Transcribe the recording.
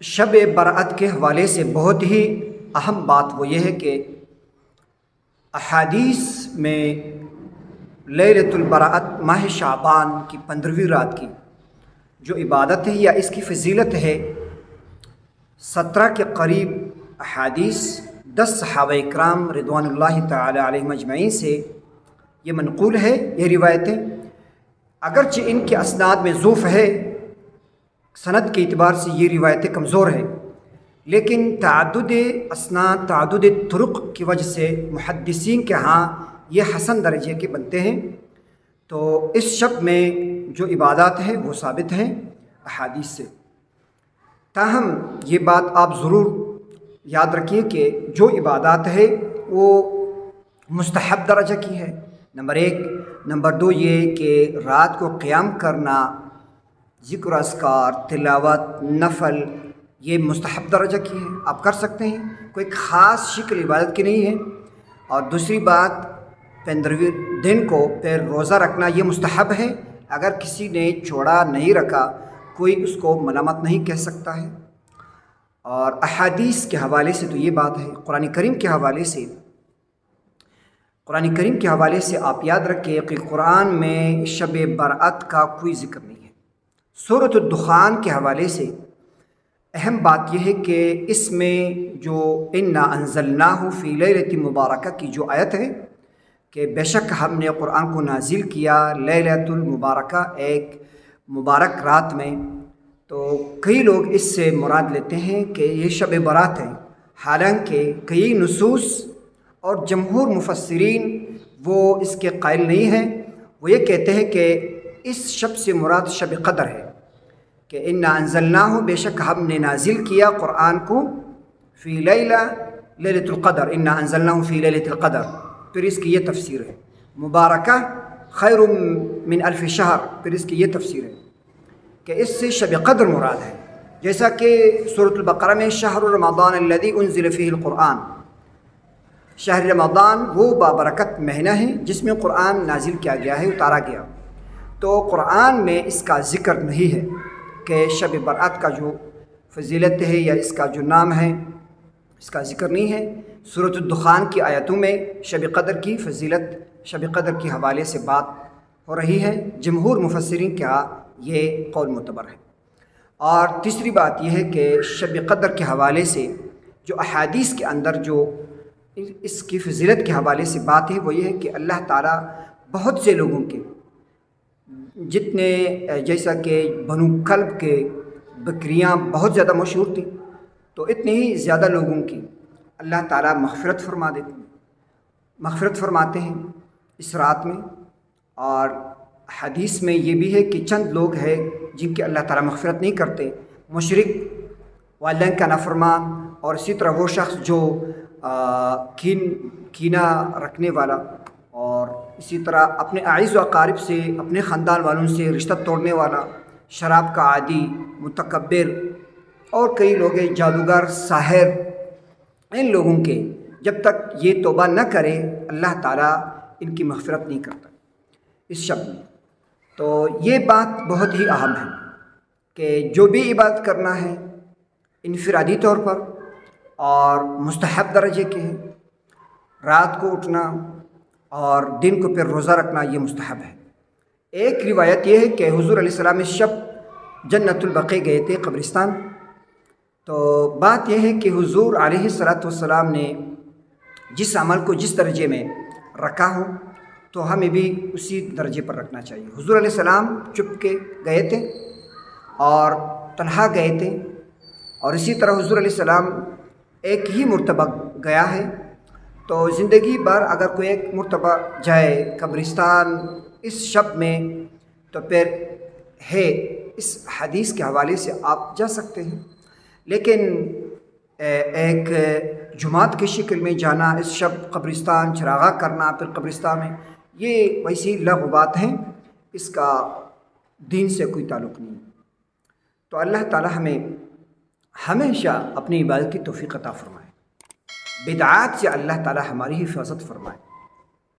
شب برأت کے حوالے سے بہت ہی اہم بات وہ یہ ہے کہ احادیث میں لیلۃ البرأت ماہ شعبان کی 15ویں رات کی جو عبادت ہے یا اس کی فضیلت ہے 17 کے قریب احادیث 10 صحابہ اکرام رضوان اللہ تعالی علیہم اجمعین سے یہ منقول ہے یہ روایتیں، اگرچہ ان کے اسناد میں ضعف ہے، سند کے اعتبار سے یہ روایتیں کمزور ہیں، لیکن تعدد اسناد تعدد طرق کی وجہ سے محدثین کے ہاں یہ حسن درجے کے بنتے ہیں۔ تو اس شب میں جو عبادات ہیں وہ ثابت ہیں احادیث سے، تاہم یہ بات آپ ضرور یاد رکھیے کہ جو عبادات ہے وہ مستحب درجہ کی ہے، نمبر 1۔ نمبر 2 یہ کہ رات کو قیام کرنا، ذکر اذکار، تلاوت، نفل، یہ مستحب درجہ کی ہے، آپ کر سکتے ہیں، کوئی خاص شکل عبادت کی نہیں ہے۔ اور دوسری بات 15ویں دن کو پھر روزہ رکھنا یہ مستحب ہے، اگر کسی نے چھوڑا نہیں رکھا کوئی اس کو ملامت نہیں کہہ سکتا ہے۔ اور احادیث کے حوالے سے تو یہ بات ہے، قرآن کریم کے حوالے سے آپ یاد رکھیں کہ قرآن میں شب برأت کا کوئی ذکر نہیں ہے۔ سورۃ الدخان کے حوالے سے اہم بات یہ ہے کہ اس میں جو انا انزلناہ فی لیلۃ مبارکہ کی جو آیت ہے کہ بے شک ہم نے قرآن کو نازل کیا لیلۃ المبارکہ، ایک مبارک رات میں، تو کئی لوگ اس سے مراد لیتے ہیں کہ یہ شب برات ہے، حالانکہ کئی نصوص اور جمہور مفسرین وہ اس کے قائل نہیں ہیں، وہ یہ کہتے ہیں کہ اس شب سے مراد شب قدر ہے، کہ انا انزلناہ بے شک ہم نے نازل کیا قرآن کو فی لیلۃ القدر، انا انزلناہ فی لیلۃ القدر، پھر اس کی یہ تفسیر ہے۔ مبارکہ خیر من الف شہر، پھر اس کی یہ تفسیر ہے کہ اس سے شب قدر مراد ہے، جیسا کہ سورۃ البقرہ میں شہر رمضان الذی انزل فیہ القرآن، شہر رمضان وہ بابرکت مہینہ ہے جس میں قرآن نازل کیا گیا ہے، اتارا گیا، تو قرآن میں اس کا ذکر نہیں ہے کہ شب برأت کا جو فضیلت ہے یا اس کا جو نام ہے اس کا ذکر نہیں ہے۔ سورۃ الدخان کی آیتوں میں شب قدر کی فضیلت، شب قدر کے حوالے سے بات ہو رہی ہے، جمہور مفسرین کے ہاں یہ قول معتبر ہے۔ اور تیسری بات یہ ہے کہ شب قدر کے حوالے سے جو احادیث کے اندر جو اس کی فضیلت کے حوالے سے بات ہے وہ یہ ہے کہ اللہ تعالیٰ بہت سے لوگوں کے، جتنے جیسا کہ بنو کلب کے بکریاں بہت زیادہ مشہور تھیں، تو اتنے ہی زیادہ لوگوں کی اللہ تعالیٰ مغفرت فرماتے ہیں اس رات میں۔ اور حدیث میں یہ بھی ہے کہ چند لوگ ہیں جن کے اللہ تعالیٰ مغفرت نہیں کرتے، مشرک، والدین کا نافرمان، اور اسی طرح وہ شخص جو کینہ رکھنے والا، اور اسی طرح اپنے اعز و اقارب سے، اپنے خاندان والوں سے رشتہ توڑنے والا، شراب کا عادی، متکبر، اور کئی لوگ ہیں جادوگر، ساحر، ان لوگوں کے جب تک یہ توبہ نہ کرے اللہ تعالیٰ ان کی مغفرت نہیں کرتا اس شب میں۔ تو یہ بات بہت ہی اہم ہے کہ جو بھی عبادت کرنا ہے انفرادی طور پر اور مستحب درجے کے ہیں، رات کو اٹھنا اور دن کو پھر روزہ رکھنا یہ مستحب ہے۔ ایک روایت یہ ہے کہ حضور علیہ السلام اس شب جنت البقیع گئے تھے، قبرستان، تو بات یہ ہے کہ حضور علیہ السلام نے جس عمل کو جس درجے میں رکھا ہو تو ہمیں بھی اسی درجے پر رکھنا چاہیے۔ حضور علیہ السلام چپ کے گئے تھے اور تنہا گئے تھے، اور اسی طرح حضور علیہ السلام ایک ہی مرتبہ گیا ہے، تو زندگی بھر اگر کوئی ایک مرتبہ جائے قبرستان اس شب میں تو پھر ہے اس حدیث کے حوالے سے آپ جا سکتے ہیں، لیکن ایک جماعت کی شکل میں جانا اس شب قبرستان چراغاں کرنا پھر قبرستان میں، یہ ویسی لغو بات ہیں، اس کا دین سے کوئی تعلق نہیں۔ تو اللہ تعالی ہمیں ہمیشہ اپنی عبادت کی توفیق عطا فرمائے، بدعات سے اللہ تعالی ہماری حفاظت فرمائے۔